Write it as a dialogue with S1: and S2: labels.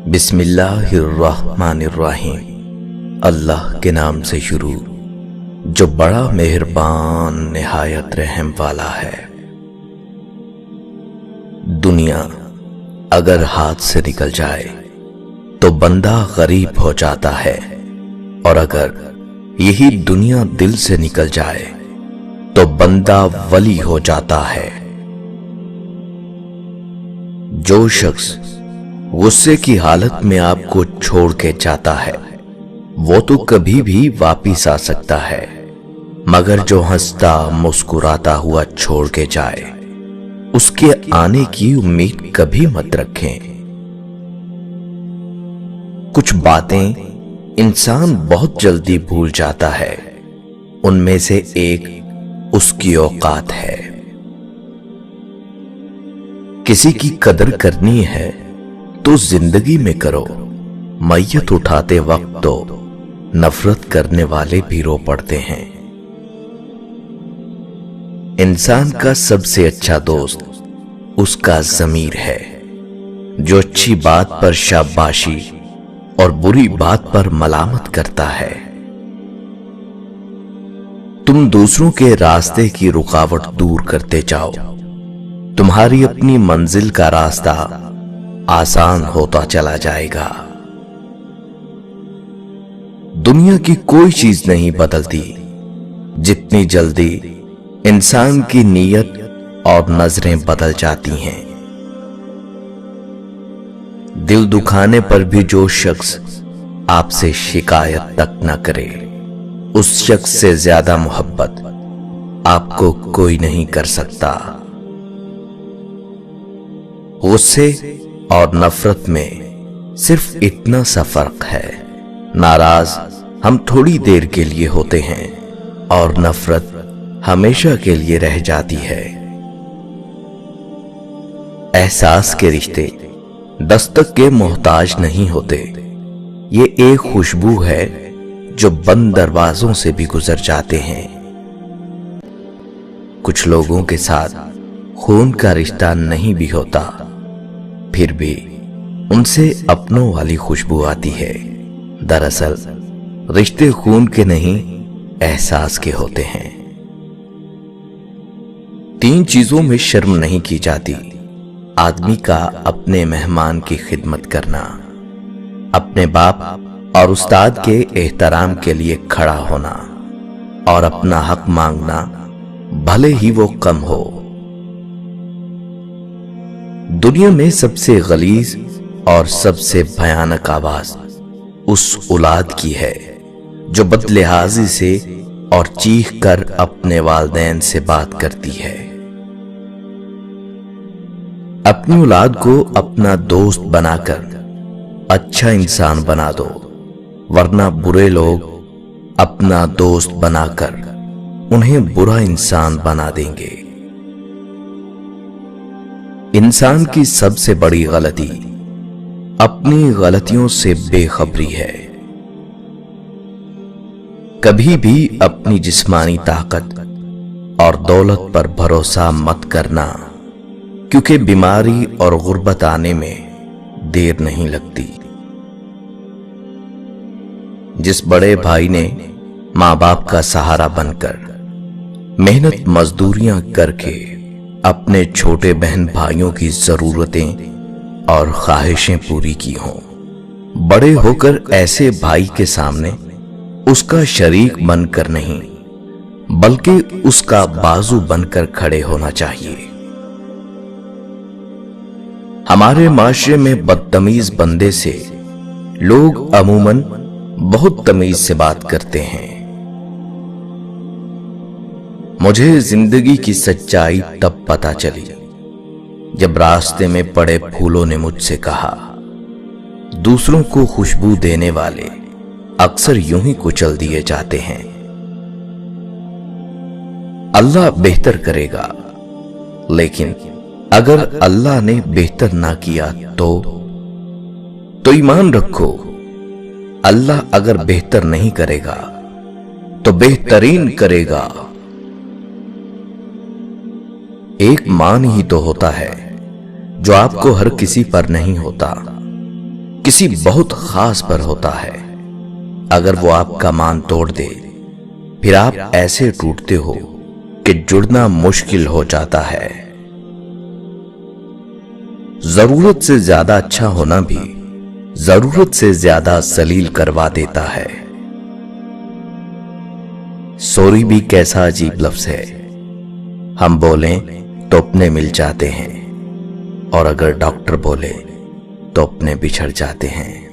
S1: بسم اللہ الرحمن الرحیم۔ اللہ کے نام سے شروع جو بڑا مہربان نہایت رحم والا ہے۔ دنیا اگر ہاتھ سے نکل جائے تو بندہ غریب ہو جاتا ہے، اور اگر یہی دنیا دل سے نکل جائے تو بندہ ولی ہو جاتا ہے۔ جو شخص غصے کی حالت میں آپ کو چھوڑ کے جاتا ہے وہ تو کبھی بھی واپس آ سکتا ہے، مگر جو ہنستا مسکراتا ہوا چھوڑ کے جائے اس کے آنے کی امید کبھی مت رکھیں۔ کچھ باتیں انسان بہت جلدی بھول جاتا ہے، ان میں سے ایک اس کی اوقات ہے۔ کسی کی قدر کرنی ہے تو زندگی میں کرو، میت اٹھاتے وقت تو نفرت کرنے والے بھی رو پڑتے ہیں۔ انسان کا سب سے اچھا دوست اس کا ضمیر ہے، جو اچھی بات پر شاباشی اور بری بات پر ملامت کرتا ہے۔ تم دوسروں کے راستے کی رکاوٹ دور کرتے جاؤ، تمہاری اپنی منزل کا راستہ آسان ہوتا چلا جائے گا۔ دنیا کی کوئی چیز نہیں بدلتی جتنی جلدی انسان کی نیت اور نظریں بدل جاتی ہیں۔ دل دکھانے پر بھی جو شخص آپ سے شکایت تک نہ کرے، اس شخص سے زیادہ محبت آپ کو کوئی نہیں کر سکتا۔ غصے اور نفرت میں صرف اتنا سا فرق ہے، ناراض ہم تھوڑی دیر کے لیے ہوتے ہیں اور نفرت ہمیشہ کے لیے رہ جاتی ہے۔ احساس کے رشتے دستک کے محتاج نہیں ہوتے، یہ ایک خوشبو ہے جو بند دروازوں سے بھی گزر جاتے ہیں۔ کچھ لوگوں کے ساتھ خون کا رشتہ نہیں بھی ہوتا، پھر بھی ان سے اپنوں والی خوشبو آتی ہے۔ دراصل رشتے خون کے نہیں احساس کے ہوتے ہیں۔ 3 چیزوں میں شرم نہیں کی جاتی: آدمی کا اپنے مہمان کی خدمت کرنا، اپنے باپ اور استاد کے احترام کے لیے کھڑا ہونا، اور اپنا حق مانگنا بھلے ہی وہ کم ہو۔ دنیا میں سب سے غلیظ اور سب سے بھیانک آواز اس اولاد کی ہے جو بد لحاظی سے اور چیخ کر اپنے والدین سے بات کرتی ہے۔ اپنی اولاد کو اپنا دوست بنا کر اچھا انسان بنا دو، ورنہ برے لوگ اپنا دوست بنا کر انہیں برا انسان بنا دیں گے۔ انسان کی سب سے بڑی غلطی اپنی غلطیوں سے بے خبری ہے۔ کبھی بھی اپنی جسمانی طاقت اور دولت پر بھروسہ مت کرنا، کیونکہ بیماری اور غربت آنے میں دیر نہیں لگتی۔ جس بڑے بھائی نے ماں باپ کا سہارا بن کر محنت مزدوریاں کر کے اپنے چھوٹے بہن بھائیوں کی ضرورتیں اور خواہشیں پوری کی ہوں، بڑے ہو کر ایسے بھائی کے سامنے اس کا شریک بن کر نہیں بلکہ اس کا بازو بن کر کھڑے ہونا چاہیے۔ ہمارے معاشرے میں بدتمیز بندے سے لوگ عموماً بہت تمیز سے بات کرتے ہیں۔ مجھے زندگی کی سچائی تب پتہ چلی جب راستے میں پڑے پھولوں نے مجھ سے کہا، دوسروں کو خوشبو دینے والے اکثر یوں ہی کچل دیے جاتے ہیں۔ اللہ بہتر کرے گا، لیکن اگر اللہ نے بہتر نہ کیا تو ایمان رکھو، اللہ اگر بہتر نہیں کرے گا تو بہترین کرے گا۔ ایک مان ہی تو ہوتا ہے جو آپ کو ہر کسی پر نہیں ہوتا، کسی بہت خاص پر ہوتا ہے۔ اگر وہ آپ کا مان توڑ دے پھر آپ ایسے ٹوٹتے ہو کہ جڑنا مشکل ہو جاتا ہے۔ ضرورت سے زیادہ اچھا ہونا بھی ضرورت سے زیادہ ذلیل کروا دیتا ہے۔ سوری بھی کیسا عجیب لفظ ہے، ہم بولیں تو اپنے مل جاتے ہیں اور اگر ڈاکٹر بولے تو اپنے بچھڑ جاتے ہیں۔